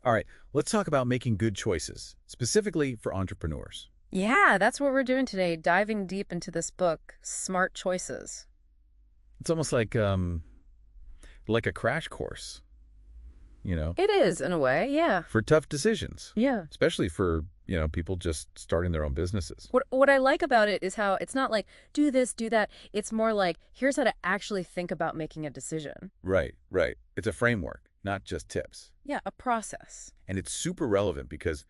All right, let's talk about making good choices, specifically for entrepreneurs. Yeah, that's what we're doing today, diving deep into this book, Smart Choices. It's almost like a crash course, you know, It is, in a way, yeah. for tough decisions, Yeah. especially for, people just starting their own businesses. What I like about it is how it's not like, do this, do that. It's more like, here's how to actually think about making a decision. Right, right. It's a framework, not just tips. Yeah, a process. And it's super relevant because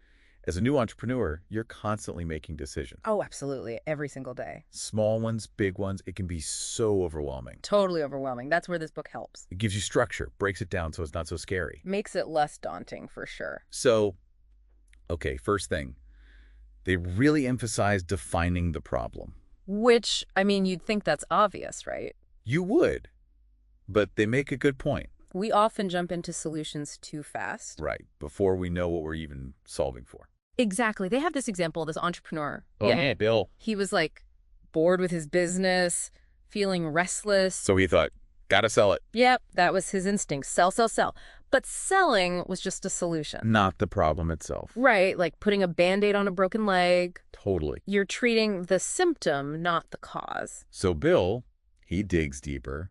as a new entrepreneur, you're constantly making decisions. Oh, absolutely. Every single day. Small ones, big ones, it can be so overwhelming. Totally overwhelming. That's where this book helps. It gives you structure, breaks it down so it's not so scary. Makes it less daunting, for sure. So, okay, first thing, they really emphasize defining the problem. Which, I mean, you'd think that's obvious, right? You would, but they make a good point. We often jump into solutions too fast. Right, before we know what we're even solving for. Exactly. They have this example, this entrepreneur. Yeah, Bill. He was like bored with his business, feeling restless. So he thought, gotta sell it. Yep, that was his instinct. Sell, sell, sell. But selling was just a solution. Not the problem itself. Right, like putting a Band-Aid on a broken leg. Totally. You're treating the symptom, not the cause. So Bill, he digs deeper,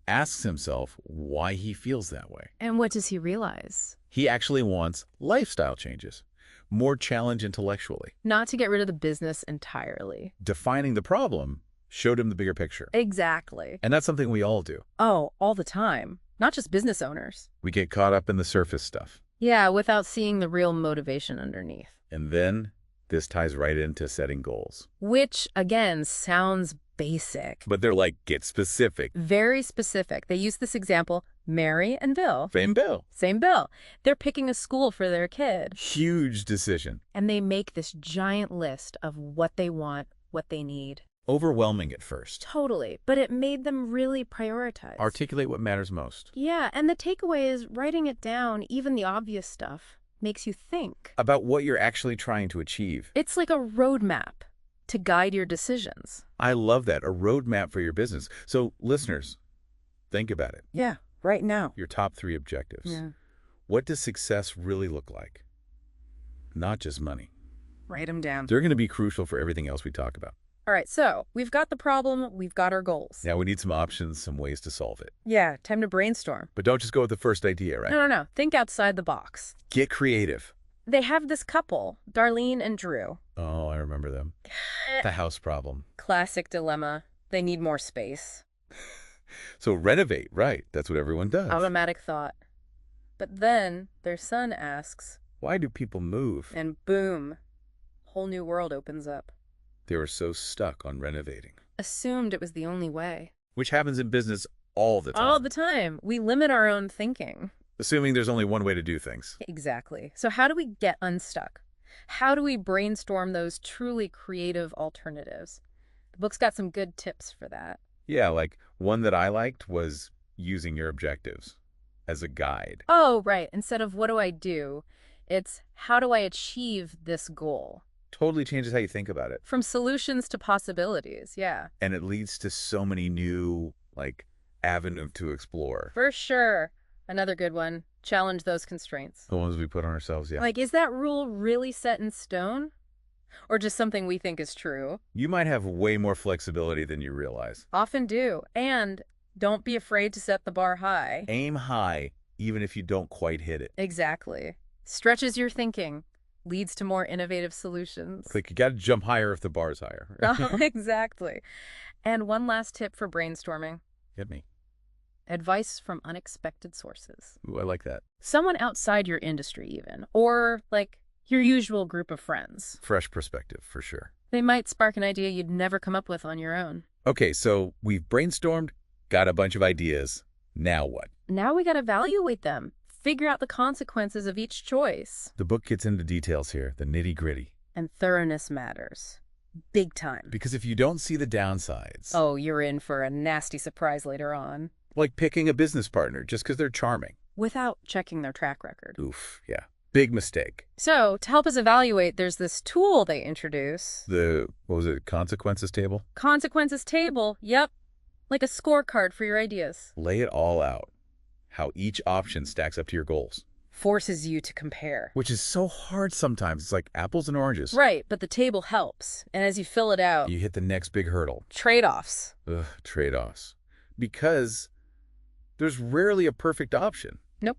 asks himself why he feels that way. And what does he realize? He actually wants lifestyle changes, more challenge intellectually. Not to get rid of the business entirely. Defining the problem showed him the bigger picture. Exactly. And that's something we all do. Oh, all the time. Not just business owners. We get caught up in the surface stuff. Yeah, without seeing the real motivation underneath. And then this ties right into setting goals. Which, again, sounds basic. But they're like, get specific. Very specific. They use this example, Mary and Bill. Same Bill. Same Bill. They're picking a school for their kid. Huge decision. And they make this giant list of what they want, what they need. Overwhelming at first. Totally. But it made them really prioritize. Articulate what matters most. Yeah, and the takeaway is writing it down, even the obvious stuff, makes you think. About what you're actually trying to achieve. It's like a roadmap to guide your decisions. I love that. A roadmap for your business. So listeners, think about it. Yeah, right now. Your top 3 objectives. Yeah. What does success really look like? Not just money. Write them down. They're going to be crucial for everything else we talk about. All right, so we've got the problem, we've got our goals. Now we need some options, some ways to solve it. Yeah, time to brainstorm. But don't just go with the first idea, right? No. Think outside the box. Get creative. They have this couple, Darlene and Drew. Oh, I remember them. The house problem. Classic dilemma. They need more space. So renovate, right. That's what everyone does. Automatic thought. But then their son asks, Why do people move? and boom, whole new world opens up. They were so stuck on renovating. Assumed it was the only way. Which happens in business all the time. All the time. We limit our own thinking. Assuming there's only one way to do things. Exactly. So how do we get unstuck? How do we brainstorm those truly creative alternatives? The book's got some good tips for that. Yeah, like one that I liked was using your objectives as a guide. Oh, right. Instead of what do I do, it's how do I achieve this goal? Totally changes how you think about it. From solutions to possibilities, yeah. And it leads to so many new, avenues to explore. For sure. Another good one. Challenge those constraints. The ones we put on ourselves, yeah. Like, is that rule really set in stone? Or just something we think is true? You might have way more flexibility than you realize. Often do. And don't be afraid to set the bar high. Aim high, even if you don't quite hit it. Exactly. Stretches your thinking. Leads to more innovative solutions. Like, you got to jump higher if the bar's higher. Exactly. And one last tip for brainstorming. Hit me. Advice from unexpected sources. Ooh, I like that. Someone outside your industry even, or like your usual group of friends. Fresh perspective, for sure. They might spark an idea you'd never come up with on your own. Okay, so we've brainstormed, got a bunch of ideas. Now what? Now we gotta evaluate them. Figure out the consequences of each choice. The book gets into details here, the nitty-gritty. And thoroughness matters. Big time. Because if you don't see the downsides... Oh, you're in for a nasty surprise later on. Like picking a business partner just because they're charming. Without checking their track record. Oof, yeah. Big mistake. So, to help us evaluate, there's this tool they introduce. What was it, consequences table? Consequences table, yep. Like a scorecard for your ideas. Lay it all out. How each option stacks up to your goals. forces you to compare. Which is so hard sometimes. It's like apples and oranges. Right, but the table helps. And as you fill it out, You hit the next big hurdle. trade-offs. Ugh, trade-offs. Because there's rarely a perfect option. Nope.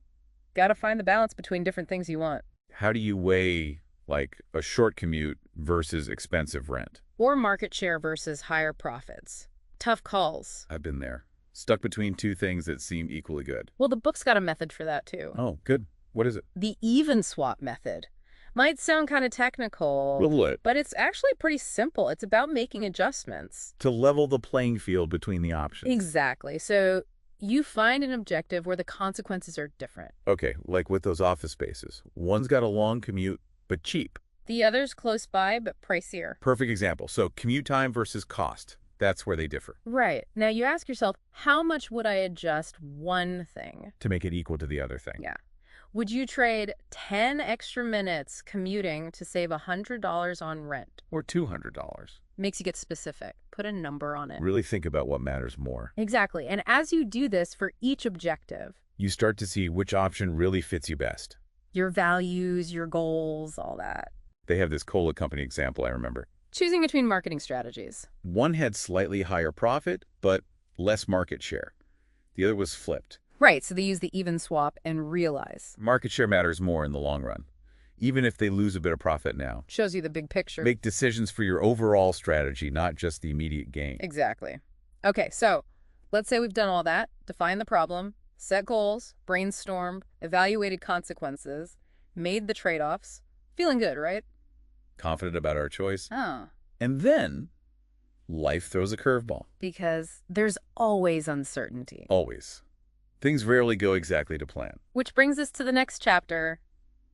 Got to find the balance between different things you want. How do you weigh, like, a short commute versus expensive rent? Or market share versus higher profits. Tough calls. I've been there. Stuck between two things that seem equally good. Well, the book's got a method for that, too. Oh, good. What is it? The even swap method. Might sound kind of technical, Roulette. but it's actually pretty simple. It's about making adjustments. To level the playing field between the options. Exactly. So you find an objective where the consequences are different. Okay, like with those office spaces. One's got a long commute, but cheap. The other's close by, but pricier. Perfect example. So commute time versus cost. That's where they differ. Right. Now you ask yourself, how much would I adjust one thing? To make it equal to the other thing. Yeah. Would you trade 10 extra minutes commuting to save $100 on rent? Or $200. Makes you get specific. Put a number on it. Really think about what matters more. Exactly. And as you do this for each objective, You start to see which option really fits you best. your values, your goals, all that. They have this cola company example I remember. Choosing between marketing strategies. One had slightly higher profit, but less market share. The other was flipped. Right, so they use the even swap and realize. Market share matters more in the long run, even if they lose a bit of profit now. Shows you the big picture. Make decisions for your overall strategy, not just the immediate gain. Exactly. Okay, so let's say we've done all that, defined the problem, set goals, brainstormed, evaluated consequences, made the trade-offs. Feeling good, right? Confident about our choice. Oh, And then life throws a curveball. because there's always uncertainty. Always. Things rarely go exactly to plan. Which brings us to the next chapter,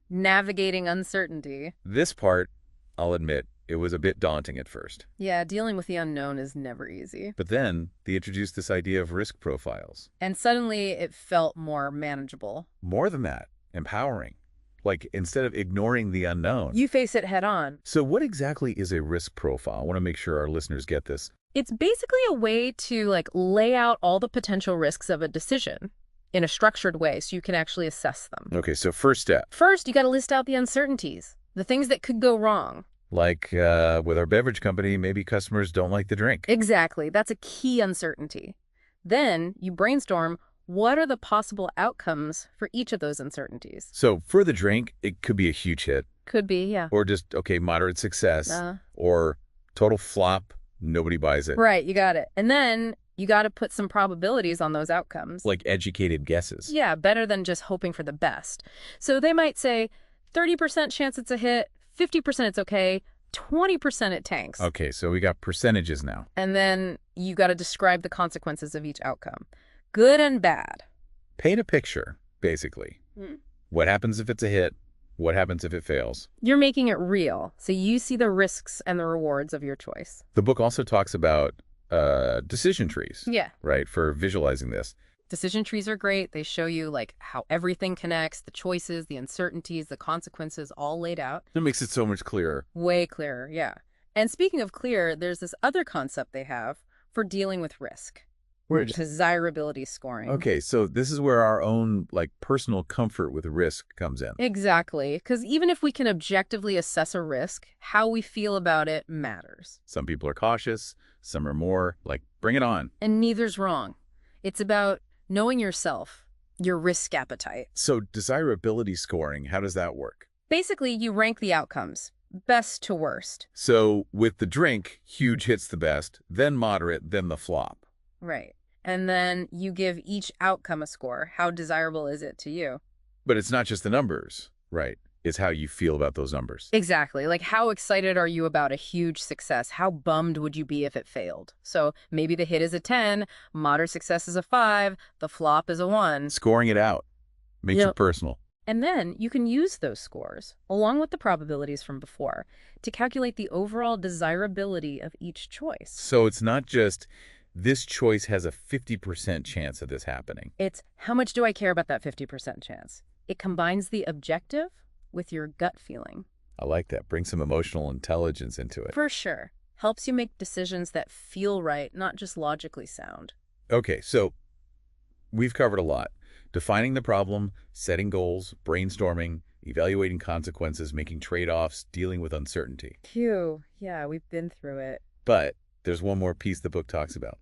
navigating uncertainty. This part, I'll admit, it was a bit daunting at first. Yeah, dealing with the unknown is never easy. But then they introduced this idea of risk profiles. And suddenly it felt more manageable. More than that, empowering. Like, instead of ignoring the unknown. You face it head on. So what exactly is a risk profile? I want to make sure our listeners get this. It's basically a way to lay out all the potential risks of a decision in a structured way so you can actually assess them. Okay, so first step. First, you got to list out the uncertainties, the things that could go wrong. Like with our beverage company, maybe customers don't like the drink. Exactly. That's a key uncertainty. Then you brainstorm what are the possible outcomes for each of those uncertainties. So for the drink, it could be a huge hit. Could be, yeah. Or just, okay, moderate success. Or total flop, nobody buys it. Right, you got it. And then you got to put some probabilities on those outcomes. Like educated guesses. Yeah, better than just hoping for the best. So they might say 30% chance it's a hit, 50% it's okay, 20% it tanks. Okay, so we got percentages now. And then you got to describe the consequences of each outcome. Good and bad. Paint a picture, basically. What happens if it's a hit? What happens if it fails? You're making it real, so you see the risks and the rewards of your choice. The book also talks about decision trees. Yeah. Right, for visualizing this. Decision trees are great. They show you how everything connects, the choices, the uncertainties, the consequences all laid out. It makes it so much clearer. Way clearer, yeah. And speaking of clear, there's this other concept they have for dealing with risk. Desirability scoring. Okay, so this is where our own personal comfort with risk comes in. Exactly, because even if we can objectively assess a risk, how we feel about it matters. Some people are cautious, some are more bring it on. And neither's wrong. It's about knowing yourself, your risk appetite. So desirability scoring, how does that work? Basically, you rank the outcomes, best to worst. So with the drink, huge hits the best, then moderate, then the flop. Right. And then you give each outcome a score. How desirable is it to you? But it's not just the numbers, right? It's how you feel about those numbers. Exactly. How excited are you about a huge success? How bummed would you be if it failed? So maybe the hit is a 10, moderate success is a 5, the flop is a 1. Scoring it out makes it personal. And then you can use those scores, along with the probabilities from before, to calculate the overall desirability of each choice. So it's not just this choice has a 50% chance of this happening. It's how much do I care about that 50% chance? It combines the objective with your gut feeling. I like that. Bring some emotional intelligence into it. For sure. Helps you make decisions that feel right, not just logically sound. Okay, so we've covered a lot. Defining the problem, setting goals, brainstorming, evaluating consequences, making trade-offs, dealing with uncertainty. Phew, yeah, we've been through it. But there's one more piece the book talks about: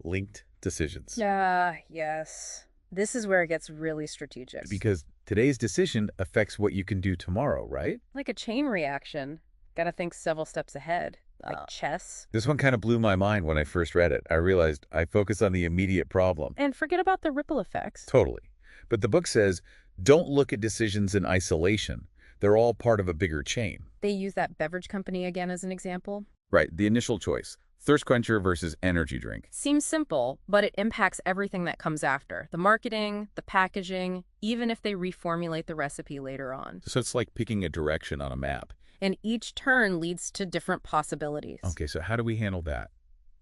linked decisions. Yes. This is where it gets really strategic. Because today's decision affects what you can do tomorrow, right? Like a chain reaction. Gotta think several steps ahead. Like chess. This one kind of blew my mind when I first read it. I realized I focus on the immediate problem. And forget about the ripple effects. Totally. But the book says, don't look at decisions in isolation. They're all part of a bigger chain. They use that beverage company again as an example. Right, the initial choice. Thirst quencher versus energy drink. Seems simple, but it impacts everything that comes after. The marketing, the packaging, even if they reformulate the recipe later on. So it's like picking a direction on a map. And each turn leads to different possibilities. Okay, so how do we handle that?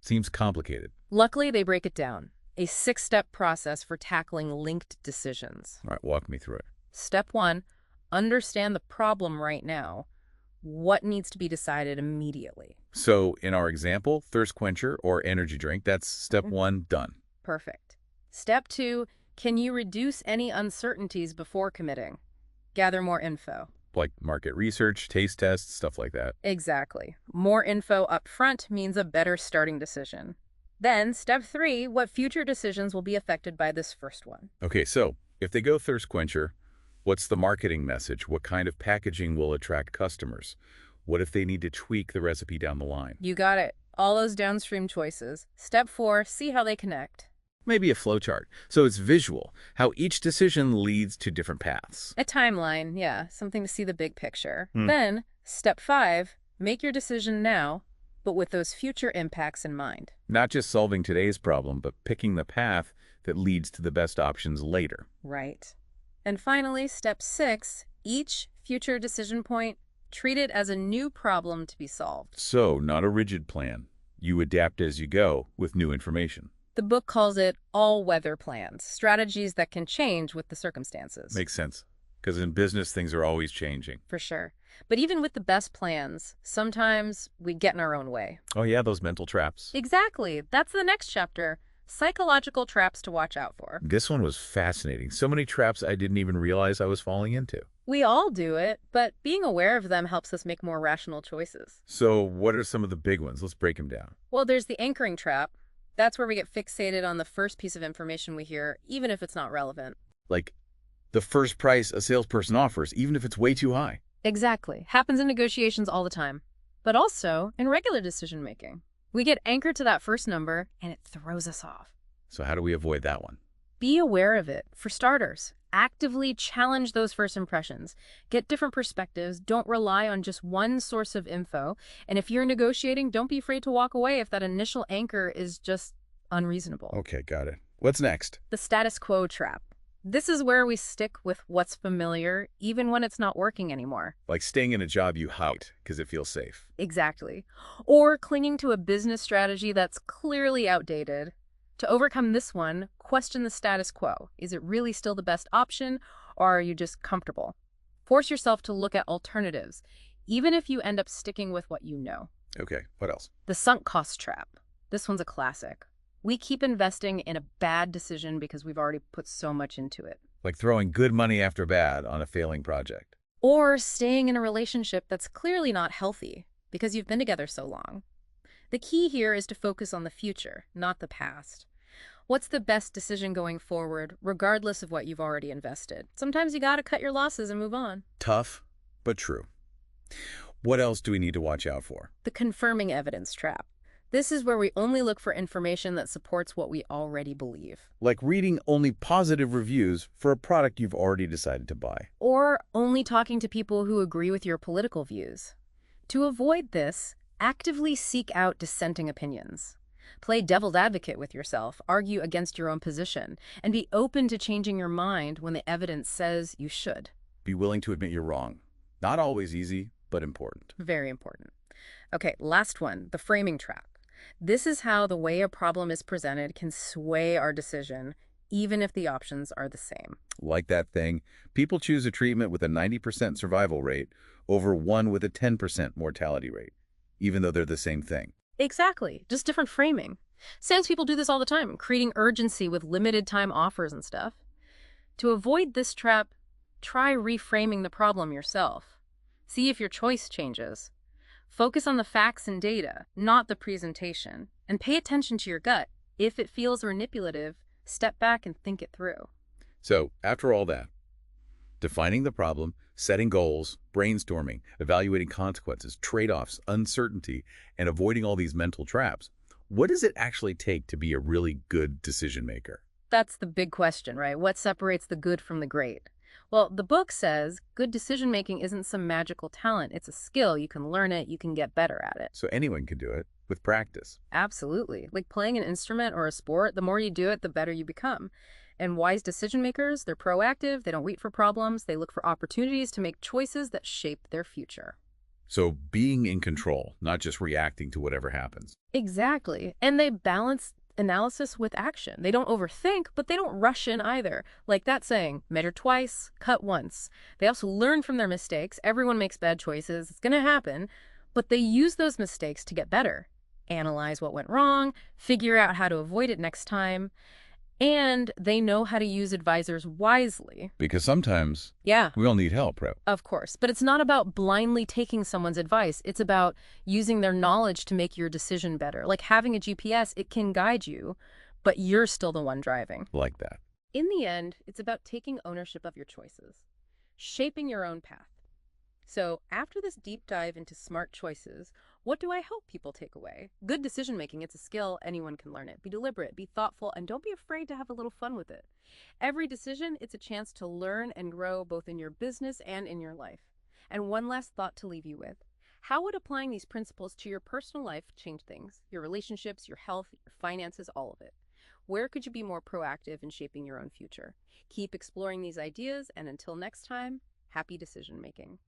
Seems complicated. Luckily, they break it down. A 6-step process for tackling linked decisions. All right, walk me through it. Step 1, understand the problem right now. What needs to be decided immediately? So in our example, thirst quencher or energy drink, that's step 1, done. Perfect. Step 2, can you reduce any uncertainties before committing? Gather more info. Like market research, taste tests, stuff like that. Exactly. More info up front means a better starting decision. Then, step 3, what future decisions will be affected by this first one? Okay, so if they go thirst quencher, what's the marketing message? What kind of packaging will attract customers? What if they need to tweak the recipe down the line? You got it. All those downstream choices. Step 4, see how they connect. Maybe a flowchart. So it's visual, how each decision leads to different paths. A timeline, yeah, something to see the big picture. Then, step 5, make your decision now, but with those future impacts in mind. Not just solving today's problem, but picking the path that leads to the best options later. Right. And finally, step 6, each future decision point, treat it as a new problem to be solved. So, not a rigid plan. You adapt as you go with new information. The book calls it all-weather plans, strategies that can change with the circumstances. Makes sense. Because in business, things are always changing. For sure. But even with the best plans, sometimes we get in our own way. Oh yeah, those mental traps. Exactly. That's the next chapter. Psychological traps to watch out for. This one was fascinating. So many traps I didn't even realize I was falling into. We all do it, but being aware of them helps us make more rational choices. So what are some of the big ones? Let's break them down. Well, there's the anchoring trap. That's where we get fixated on the first piece of information we hear, even if it's not relevant. Like the first price a salesperson offers, even if it's way too high. Exactly. Happens in negotiations all the time. But also in regular decision-making. We get anchored to that first number, and it throws us off. So how do we avoid that one? Be aware of it. For starters, actively challenge those first impressions. Get different perspectives. Don't rely on just one source of info. And if you're negotiating, don't be afraid to walk away if that initial anchor is just unreasonable. Okay, got it. What's next? The status quo trap. This is where we stick with what's familiar, even when it's not working anymore. Like staying in a job you hate because it feels safe. Exactly. Or clinging to a business strategy that's clearly outdated. To overcome this one, question the status quo. Is it really still the best option, or are you just comfortable? Force yourself to look at alternatives, even if you end up sticking with what you know. Okay, what else? The sunk cost trap. This one's a classic. We keep investing in a bad decision because we've already put so much into it. Like throwing good money after bad on a failing project. Or staying in a relationship that's clearly not healthy because you've been together so long. The key here is to focus on the future, not the past. What's the best decision going forward, regardless of what you've already invested? Sometimes you gotta cut your losses and move on. Tough, but true. What else do we need to watch out for? The confirming evidence trap. This is where we only look for information that supports what we already believe. Like reading only positive reviews for a product you've already decided to buy. Or only talking to people who agree with your political views. To avoid this, actively seek out dissenting opinions. Play devil's advocate with yourself, argue against your own position, and be open to changing your mind when the evidence says you should. Be willing to admit you're wrong. Not always easy, but important. Very important. Okay, last one, the framing trap. This is how the way a problem is presented can sway our decision, even if the options are the same. Like that thing, people choose a treatment with a 90% survival rate over one with a 10% mortality rate, even though they're the same thing. Exactly, just different framing. Salespeople do this all the time, creating urgency with limited time offers and stuff. To avoid this trap, try reframing the problem yourself. See if your choice changes. Focus on the facts and data, not the presentation, and pay attention to your gut. If it feels manipulative, step back and think it through. So, after all that, defining the problem, setting goals, brainstorming, evaluating consequences, trade-offs, uncertainty, and avoiding all these mental traps, what does it actually take to be a really good decision maker? That's the big question, right? What separates the good from the great? Well, the book says good decision making isn't some magical talent. It's a skill. You can learn it, you can get better at it. So anyone can do it with practice. Absolutely. Like playing an instrument or a sport, the more you do it, the better you become. And wise decision makers, they're proactive, they don't wait for problems, they look for opportunities to make choices that shape their future. So being in control, not just reacting to whatever happens. Exactly. And they balance analysis with action. They don't overthink, but they don't rush in either. Like that saying, measure twice, cut once. They also learn from their mistakes. Everyone makes bad choices. It's going to happen. But they use those mistakes to get better. Analyze what went wrong, figure out how to avoid it next time, and they know how to use advisors wisely. Because sometimes Yeah. we all need help, right? Of course, but it's not about blindly taking someone's advice. It's about using their knowledge to make your decision better. Like having a GPS, it can guide you, but you're still the one driving. Like that. In the end, it's about taking ownership of your choices, shaping your own path. So after this deep dive into smart choices, what do I hope people take away? Good decision making, it's a skill. Anyone can learn it. Be deliberate, be thoughtful, and don't be afraid to have a little fun with it. Every decision, it's a chance to learn and grow both in your business and in your life. And one last thought to leave you with. How would applying these principles to your personal life change things? Your relationships, your health, your finances, all of it. Where could you be more proactive in shaping your own future? Keep exploring these ideas, and until next time, happy decision making.